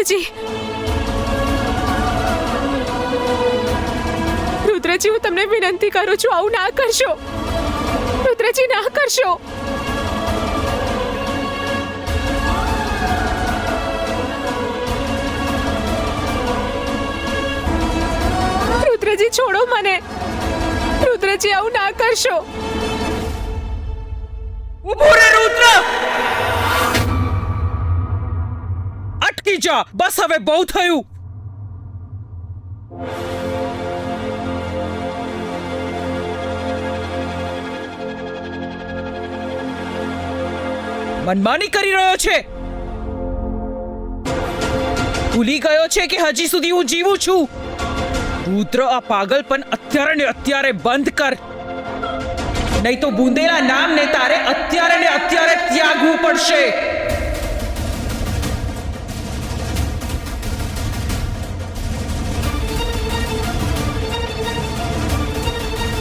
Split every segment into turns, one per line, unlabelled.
રુદ્રજી, રુદ્રજી, હું તમને વિનંતી કરું છું, આવું ના કરશો. રુદ્રજી, ના કરશો. રુદ્રજી, છોડો મને. રુદ્રજી, આવું ના કરશો.
ઉભો રે રુદ્ર! અટકી જા, બસ હવે બહુ થયું. મનમાની કરી રહ્યો છે. ભૂલી ગયો છે કે હજી સુધી હું જીવું છું. રુદ્ર, આ પાગલપન અત્યારે ને અત્યારે બંધ કર, નહીં તો બુંદેલા નામને તારે અત્યારે ને અત્યારે ત્યાગવું પડશે.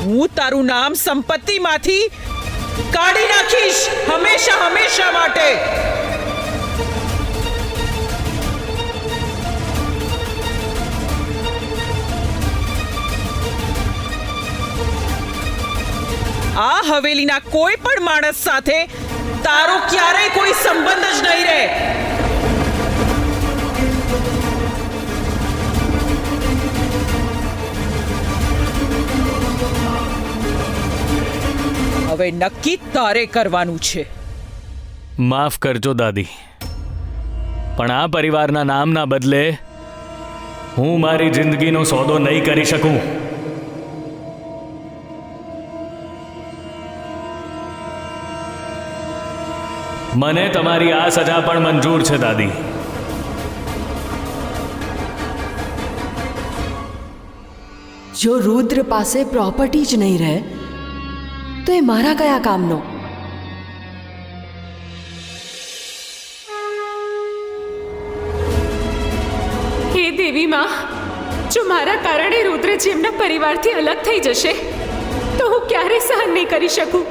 હું તારું નામ સંપત્તિમાંથી કાઢી નાખીશ, હંમેશા હંમેશા માટે. આ હવેલીના કોઈ પણ માણસ સાથે તારો ક્યારેય કોઈ સંબંધ જ નહીં રહે. હવે નક્કી તારે કરવાનું છે.
માફ કરજો દાદી, પણ આ પરિવારના નામના બદલે હું મારી જિંદગીનો સોદો નહીં કરી શકું. મને તમારી આ સજા પણ મંજૂર છે દાદી.
જો રુદ્ર પાસે પ્રોપર્ટી જ નહીં રહે તો એ મારા કયા કામનો?
હે દેવી માં, જો મારા કારણે રુદ્રજી એમના પરિવારથી અલગ થઈ જશે તો હું ક્યારે સહન નહીં કરી શકું.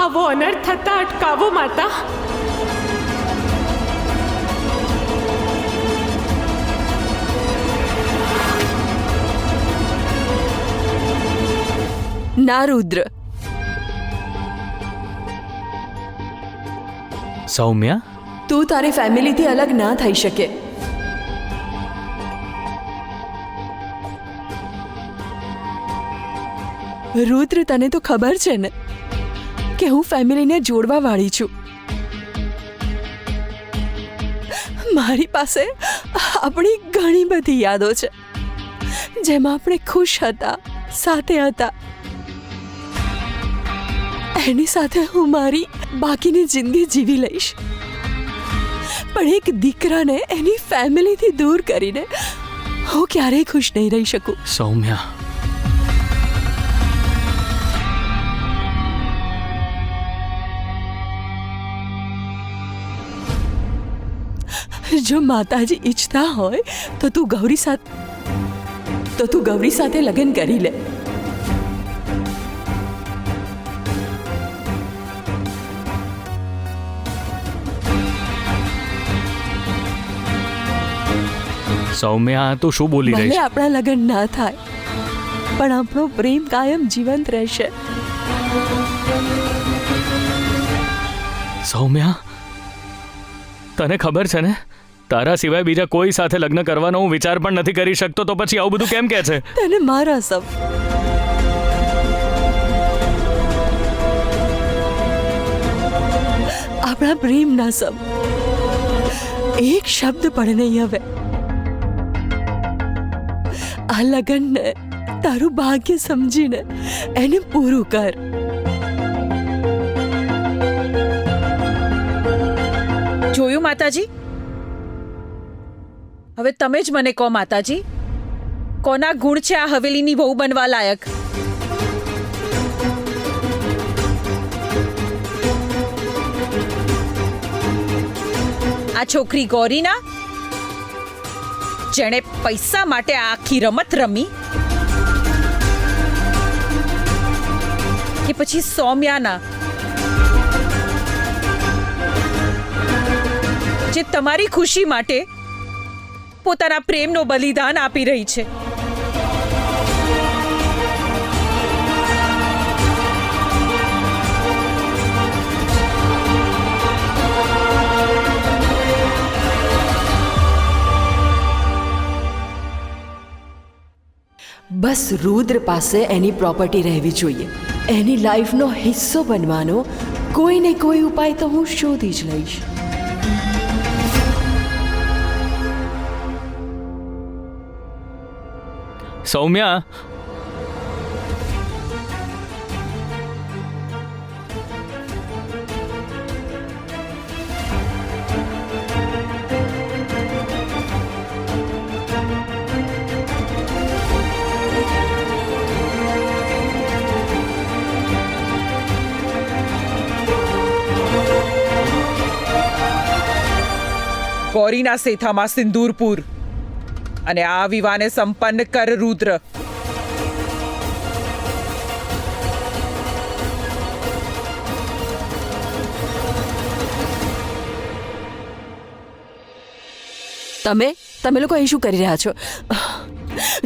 આવો અનર્થ થતા અટકાવો માતા.
ના રુદ્ર,
સૌમ્યા,
તું તારી ફેમિલીથી અલગ ના થઈ શકે. રુદ્ર, તને તો ખબર છે ને કે હું ફેમિલીને જોડવા વાળી છું. મારી પાસે આપણી ઘણી બધી યાદો છે જેમાં આપણે ખુશ હતા, સાથે હતા. એની સાથે હું મારી બાકીની જિંદગી જીવી લઈશ, પણ એક દીકરાને એની ફેમિલીથી દૂર કરીને હું ક્યારેય ખુશ નહીં રહી શકું.
સૌમ્યા,
જો માતાજી ઈચ્છતા હોય તો તું ગૌરી સાથે લગ્ન કરી લે.
સૌમ્યા, તું શું બોલી રહી
ભલે
છે?
આપણા લગ્ન ના થાય પણ આપણો પ્રેમ કાયમ જીવંત રહેશે.
સૌમ્યા, તને ખબર છે ને, તારા સિવાય બીજા કોઈ સાથે લગ્ન કરવાનો હું વિચાર પણ નથી કરી શકતો, તો પછી આવું બધું કેમ કહે છે?
તને મારા સબ આપણા પ્રેમના સબ એક શબ્દ પણ નહીં. હવે આ લગ્નને તારું ભાગ્ય સમજીને એને પૂરું કર.
જોયું માતાજી? હવે તમે જ મને કહો માતાજી, કોના ગુણ છે આ હવેલીની વહુ બનવા લાયક? આ છોકરી ગૌરીના, જેણે પૈસા માટે આ આખી રમત રમી, કે પછી સૌમ્યાના, જે તમારી ખુશી માટે પોતાના પ્રેમનો બલિદાન આપી રહી છે.
બસ રુદ્ર પાસે એની પ્રોપર્ટી રહેવી જોઈએ. એની લાઈફનો હિસ્સો બનવાનો કોઈ ને કોઈ ઉપાય તો હું શોધી જ લઈશ.
સૌમ્યા,
ગૌરીના સેથામાં સિંદૂરપુર અને આ વિવાહને સંપન્ન કર રુદ્ર.
તમે લોકો અહીં શું કરી રહ્યા છો?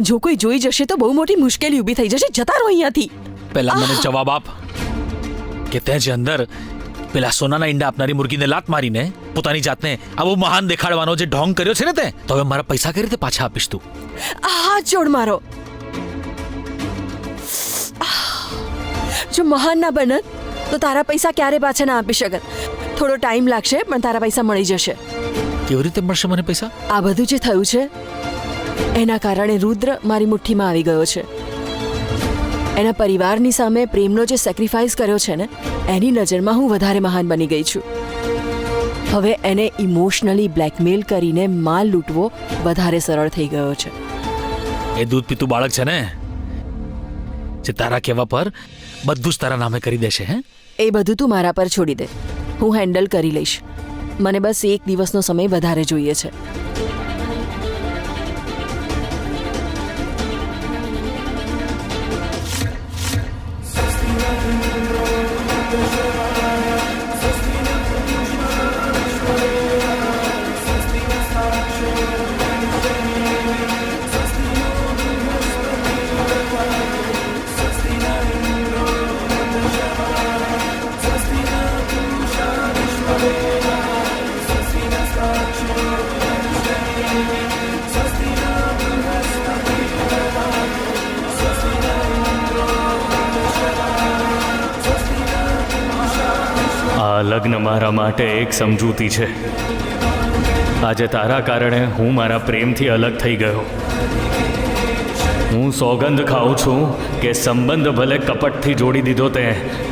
જો કોઈ જોઈ જશે તો બહુ મોટી મુશ્કેલી ઊભી થઈ જશે. જતા રહો અહીંયાથી.
પહેલા મને જવાબ આપ કે તે જે અંદર પેલા સોનાના ઈંડા આપનારી મુર્ગીને લાત મારીને પોતાની જાતને આવો મહાન દેખાડવાનો જે ઢોંગ કર્યો છે ને તે, તો હવે મારા પૈસા કઈ રીતે પાછા આપીશ તું?
હાથ જોડ મારો. જો મહાન ના બનત તો તારા પૈસા ક્યારે પાછા ના આપી શકત. થોડો ટાઈમ લાગશે પણ તારા પૈસા મળી જશે.
કેવી રીતે મળશે મને પૈસા?
આ બધું જે થયું છે એના કારણે રુદ્ર મારી મુઠ્ઠીમાં આવી ગયો છે. એના પરિવારની સામે પ્રેમનો જે સેક્રિફાઈસ કર્યો છે ને, એની નજરમાં હું વધારે મહાન બની ગઈ છું. હવે એને ઇમોશનલી બ્લેકમેલ કરીને માલ લૂંટવો વધારે સરળ થઈ ગયો છે.
એ દૂધ પીતું બાળક છે ને, જે તારા કહેવા પર બધું જ તારા નામે કરી દેશે. હે,
એ બધું તું મારા પર છોડી દે. હું હેન્ડલ કરી લઈશ. મને બસ એક દિવસનો સમય વધારે જોઈએ છે.
આ લગ્ન મારા માટે એક સમજૂતી છે. આજે તારા કારણે હું મારા પ્રેમથી અલગ થઈ ગયો. હું સોગંદ ખાઉં છું કે સંબંધ ભલે કપટથી જોડી દીધો તે,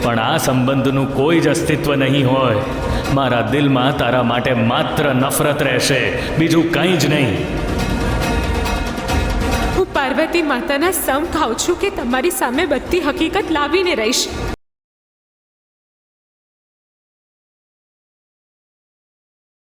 પણ આ સંબંધનું કોઈ જ અસ્તિત્વ નહીં હોય. મારા દિલમાં તારા માટે માત્ર નફરત રહેશે, બીજું કંઈ જ નહીં.
હું પાર્વતી માતાના સમ ખાઉં છું કે તમારી સામે બધી હકીકત લાવીને રહીશ.